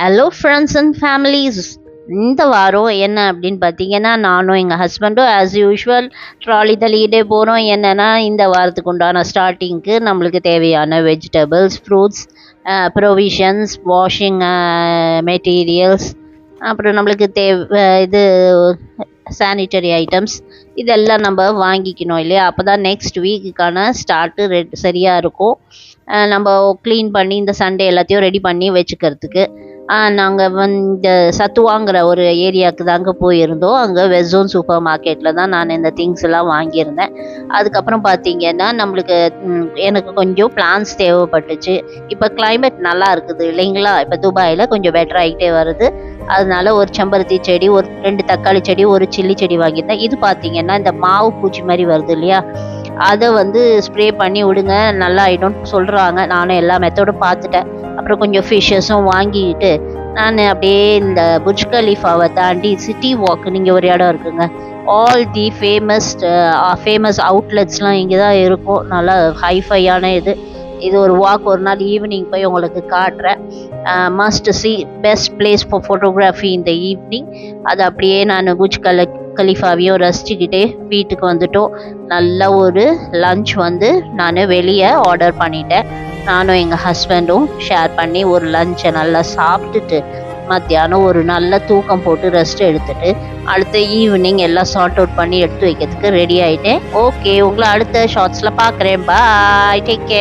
Hello friends and families. இந்த வாரம் என்ன அப்படின்னு பார்த்தீங்கன்னா, நானும் எங்கள் ஹஸ்பண்டும் ஆஸ் யூஷுவல் ட்ராலி தள்ளிக்கிட்டே போகிறோம். என்னென்னா, இந்த வாரத்துக்கு உண்டான ஸ்டார்டிங்க்கு நம்மளுக்கு தேவையான vegetables, fruits, provisions, washing materials, அப்புறம் நம்மளுக்கு இது சானிட்டரி ஐட்டம்ஸ் இதெல்லாம் நம்ம வாங்கிக்கணும் இல்லையா? அப்போ தான் நெக்ஸ்ட் வீக்குக்கான ஸ்டார்ட்டு சரியாக இருக்கும். நம்ம க்ளீன் பண்ணி இந்த சண்டே எல்லாத்தையும் ரெடி பண்ணி வச்சுக்கிறதுக்கு. நாங்கள் இந்த சத்துவாங்கிற ஒரு ஏரியாவுக்கு தாங்க போயிருந்தோம். அங்கே வெஸ்ஸோன் சூப்பர் மார்க்கெட்டில் தான் நான் இந்த திங்ஸ் எல்லாம் வாங்கியிருந்தேன். அதுக்கப்புறம் பார்த்தீங்கன்னா நம்மளுக்கு எனக்கு கொஞ்சம் பிளான்ஸ் தேவைப்பட்டுச்சு. இப்போ கிளைமேட் நல்லா இருக்குது இல்லைங்களா? இப்போ துபாயில் கொஞ்சம் பெட்டர் ஆகிட்டே வருது. அதனால ஒரு செம்பருத்தி செடி, ஒரு 2 தக்காளி செடி, ஒரு சில்லி செடி வாங்கியிருந்தேன். இது பார்த்தீங்கன்னா இந்த மாவு பூச்சி மாதிரி வருது இல்லையா? அதை ஸ்ப்ரே பண்ணி விடுங்க, நல்லா ஆகிடும்னு சொல்கிறாங்க. நானும் எல்லா மெத்தடும் பார்த்துட்டேன். அப்புறம் கொஞ்சம் ஃபிஷ்ஷஸும் வாங்கிக்கிட்டு நான் அப்படியே இந்த புர்ஜ் கலீஃபாவை தாண்டி சிட்டி வாக்குன்னு இங்கே ஒரு இடம் இருக்குங்க. ஆல் தி ஃபேமஸ் அவுட்லெட்ஸ்லாம் இங்கே தான் இருக்கும். நல்லா ஹைஃபையான இது ஒரு வாக் ஒரு நாள் ஈவினிங் போய் உங்களுக்கு காட்டுறேன். Must see best place for photography இந்த ஈவினிங். அது அப்படியே நான் புர்ஜ் கலீஃபாவையும் ரசிச்சுக்கிட்டே வீட்டுக்கு வந்துட்டோம். நல்ல ஒரு லஞ்ச் நான் வெளியே ஆர்டர் பண்ணிட்டேன். நானும் எங்கள் ஹஸ்பண்டும் ஷேர் பண்ணி ஒரு லஞ்சை நல்லா சாப்பிட்டுட்டு மத்தியானம் ஒரு நல்ல தூக்கம் போட்டு ரெஸ்ட் எடுத்துட்டு அடுத்த ஈவினிங் எல்லாம் சார்ட் அவுட் பண்ணி எடுத்து வைக்கிறதுக்கு ரெடி ஆகிட்டேன். ஓகே, உங்களை அடுத்த ஷார்ட்ஸில் பார்க்குறேன். பாய், டேக் கேர்.